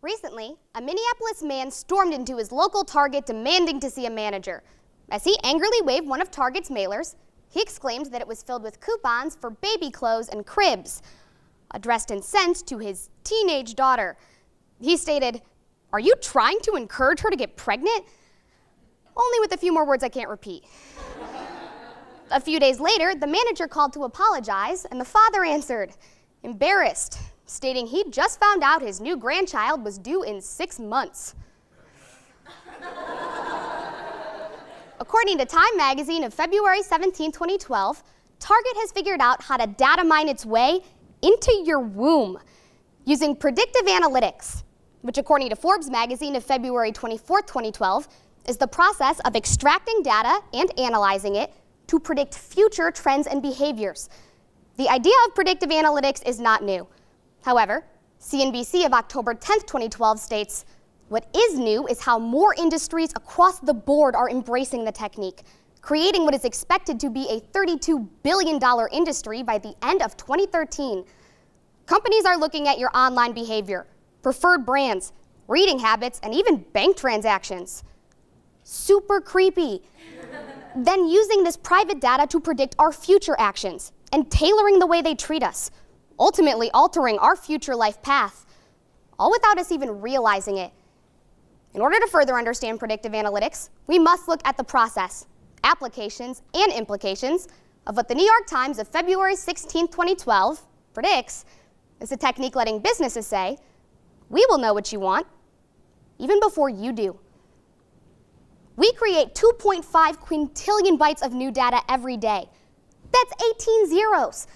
Recently, a Minneapolis man stormed into his local Target demanding to see a manager. As he angrily waved one of Target's mailers, he exclaimed that it was filled with coupons for baby clothes and cribs, addressed and sent to his teenage daughter. He stated, "Are you trying to encourage her to get pregnant?" Only with a few more words I can't repeat. A few days later, the manager called to apologize, and the father answered, embarrassed, stating he'd just found out his new grandchild was due in 6 months. According to Time magazine of February 17, 2012, Target has figured out how to data mine its way into your womb using predictive analytics, which according to Forbes magazine of February 24, 2012, is the process of extracting data and analyzing it to predict future trends and behaviors. The idea of predictive analytics is not new. However, CNBC of October 10, 2012 states, "What is new is how more industries across the board are embracing the technique, creating what is expected to be a $32 billion industry by the end of 2013. Companies are looking at your online behavior, preferred brands, reading habits, and even bank transactions." Super creepy. Then using this private data to predict our future actions and tailoring the way they treat us, ultimately altering our future life path, all without us even realizing it. In order to further understand predictive analytics, we must look at the process, applications, and implications of what the New York Times of February 16, 2012 predicts is a technique letting businesses say, "We will know what you want, even before you do." We create 2.5 quintillion bytes of new data every day. That's 18 zeros.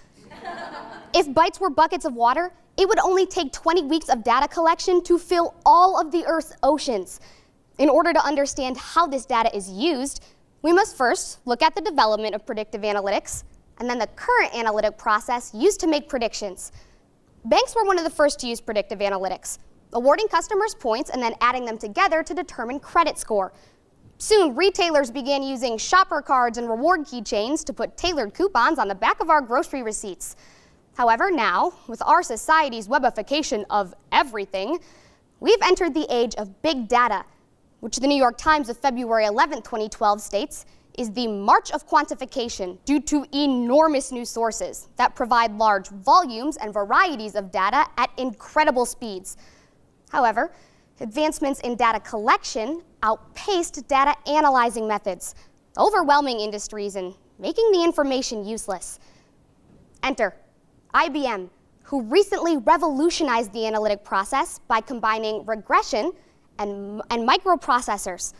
If bytes were buckets of water, it would only take 20 weeks of data collection to fill all of the Earth's oceans. In order to understand how this data is used, we must first look at the development of predictive analytics and then the current analytic process used to make predictions. Banks were one of the first to use predictive analytics, awarding customers points and then adding them together to determine credit score. Soon, retailers began using shopper cards and reward keychains to put tailored coupons on the back of our grocery receipts. However, now, with our society's webification of everything, we've entered the age of big data, which the New York Times of February 11, 2012 states is the march of quantification due to enormous new sources that provide large volumes and varieties of data at incredible speeds. However, advancements in data collection outpaced data analyzing methods, overwhelming industries and making the information useless. Enter IBM, who recently revolutionized the analytic process by combining regression and microprocessors.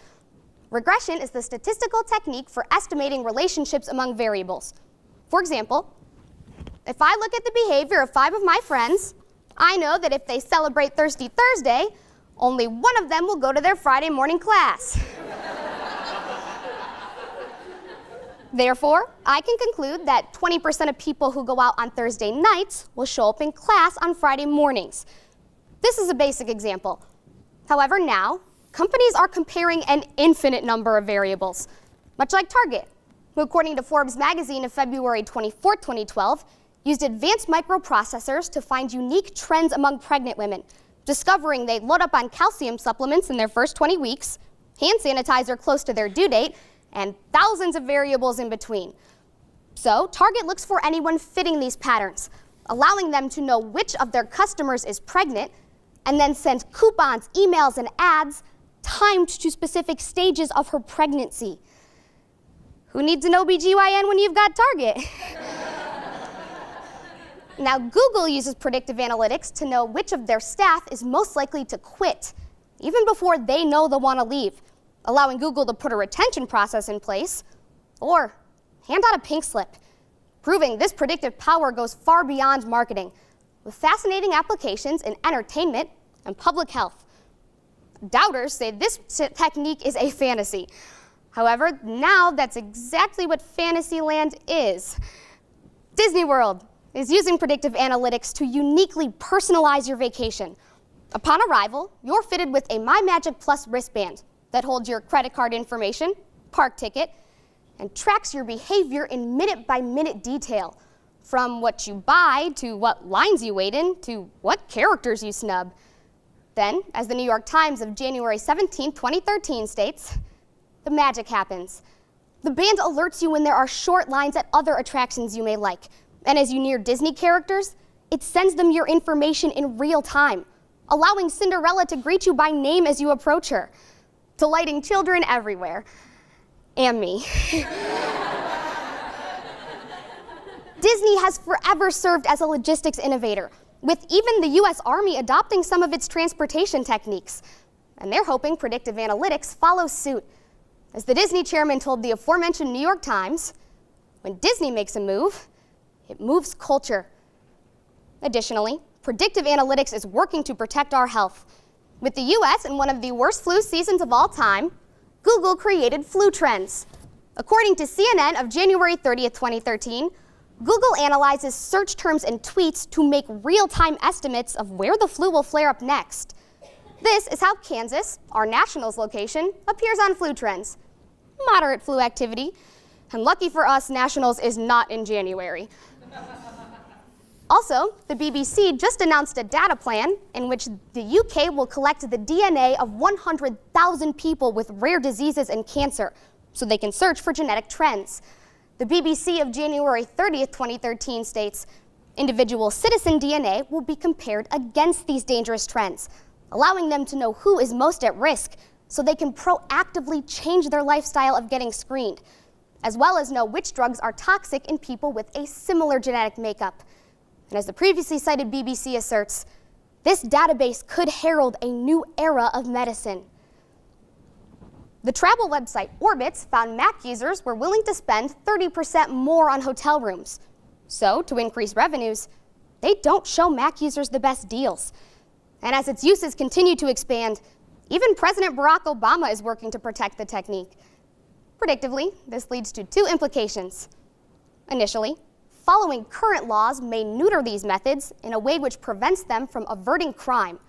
Regression is the statistical technique for estimating relationships among variables. For example, if I look at the behavior of 5 of my friends, I know that if they celebrate Thirsty Thursday, only one of them will go to their Friday morning class. Therefore, I can conclude that 20% of people who go out on Thursday nights will show up in class on Friday mornings. This is a basic example. However, now, companies are comparing an infinite number of variables, much like Target, who according to Forbes magazine of February 24, 2012, used advanced microprocessors to find unique trends among pregnant women, discovering they load up on calcium supplements in their first 20 weeks, hand sanitizer close to their due date, and thousands of variables in between. So Target looks for anyone fitting these patterns, allowing them to know which of their customers is pregnant, and then sends coupons, emails, and ads timed to specific stages of her pregnancy. Who needs an OBGYN when you've got Target? Now, Google uses predictive analytics to know which of their staff is most likely to quit, even before they know they'll want to leave, allowing Google to put a retention process in place, or hand out a pink slip, proving this predictive power goes far beyond marketing, with fascinating applications in entertainment and public health. Doubters say this technique is a fantasy. However, now that's exactly what Fantasyland is. Disney World is using predictive analytics to uniquely personalize your vacation. Upon arrival, you're fitted with a MyMagic Plus wristband that holds your credit card information, park ticket, and tracks your behavior in minute-by-minute detail, from what you buy to what lines you wait in to what characters you snub. Then, as the New York Times of January 17, 2013 states, the magic happens. The band alerts you when there are short lines at other attractions you may like, and as you near Disney characters, it sends them your information in real time, allowing Cinderella to greet you by name as you approach her, delighting children everywhere, and me. Disney has forever served as a logistics innovator, with even the US Army adopting some of its transportation techniques. And they're hoping predictive analytics follows suit. As the Disney chairman told the aforementioned New York Times, when Disney makes a move, it moves culture. Additionally, predictive analytics is working to protect our health. With the US in one of the worst flu seasons of all time, Google created flu trends. According to CNN of January 30th, 2013, Google analyzes search terms and tweets to make real-time estimates of where the flu will flare up next. This is how Kansas, our Nationals location, appears on flu trends. Moderate flu activity, and lucky for us, Nationals is not in January. Also, the BBC just announced a data plan in which the UK will collect the DNA of 100,000 people with rare diseases and cancer, so they can search for genetic trends. The BBC of January 30th, 2013 states, individual citizen DNA will be compared against these dangerous trends, allowing them to know who is most at risk so they can proactively change their lifestyle of getting screened, as well as know which drugs are toxic in people with a similar genetic makeup. And as the previously cited BBC asserts, this database could herald a new era of medicine. The travel website Orbitz found Mac users were willing to spend 30% more on hotel rooms. So, to increase revenues, they don't show Mac users the best deals. And as its uses continue to expand, even President Barack Obama is working to protect the technique. Predictably, this leads to two implications. Initially, following current laws may neuter these methods in a way which prevents them from averting crime.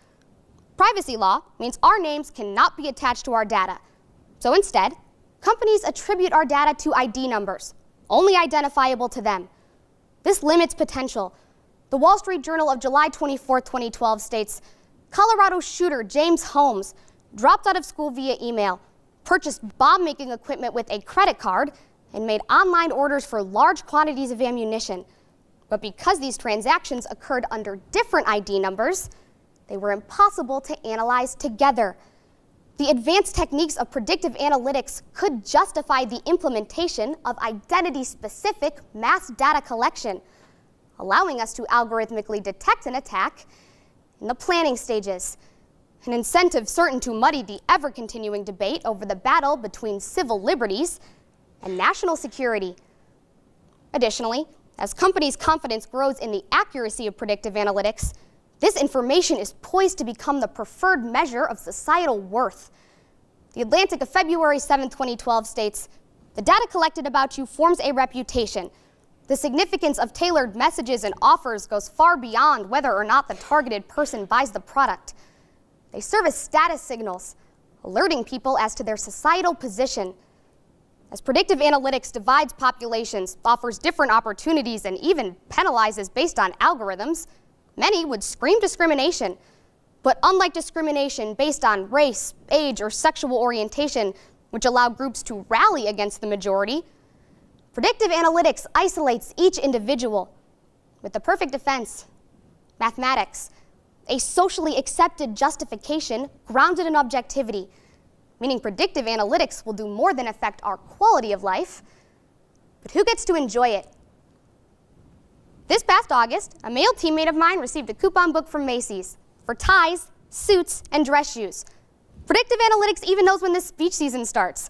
Privacy law means our names cannot be attached to our data. So instead, companies attribute our data to ID numbers, only identifiable to them. This limits potential. The Wall Street Journal of July 24, 2012 states, Colorado shooter James Holmes dropped out of school via email, purchased bomb-making equipment with a credit card, and made online orders for large quantities of ammunition. But because these transactions occurred under different ID numbers, they were impossible to analyze together. The advanced techniques of predictive analytics could justify the implementation of identity-specific mass data collection, allowing us to algorithmically detect an attack in the planning stages, an incentive certain to muddy the ever-continuing debate over the battle between civil liberties and national security. Additionally, as companies' confidence grows in the accuracy of predictive analytics, this information is poised to become the preferred measure of societal worth. The Atlantic of February 7, 2012 states, the data collected about you forms a reputation. The significance of tailored messages and offers goes far beyond whether or not the targeted person buys the product. They serve as status signals, alerting people as to their societal position. As predictive analytics divides populations, offers different opportunities, and even penalizes based on algorithms, many would scream discrimination. But unlike discrimination based on race, age, or sexual orientation, which allow groups to rally against the majority, predictive analytics isolates each individual with the perfect defense: mathematics, a socially accepted justification grounded in objectivity, meaning predictive analytics will do more than affect our quality of life, but who gets to enjoy it? This past August, a male teammate of mine received a coupon book from Macy's for ties, suits, and dress shoes. Predictive analytics even knows when this speech season starts.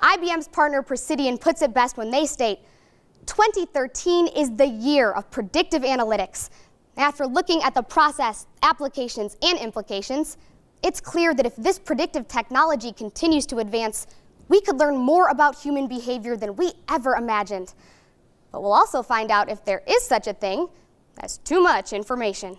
IBM's partner Precidian puts it best when they state, 2013 is the year of predictive analytics. After looking at the process, applications, and implications, it's clear that if this predictive technology continues to advance, we could learn more about human behavior than we ever imagined. But we'll also find out if there is such a thing as too much information.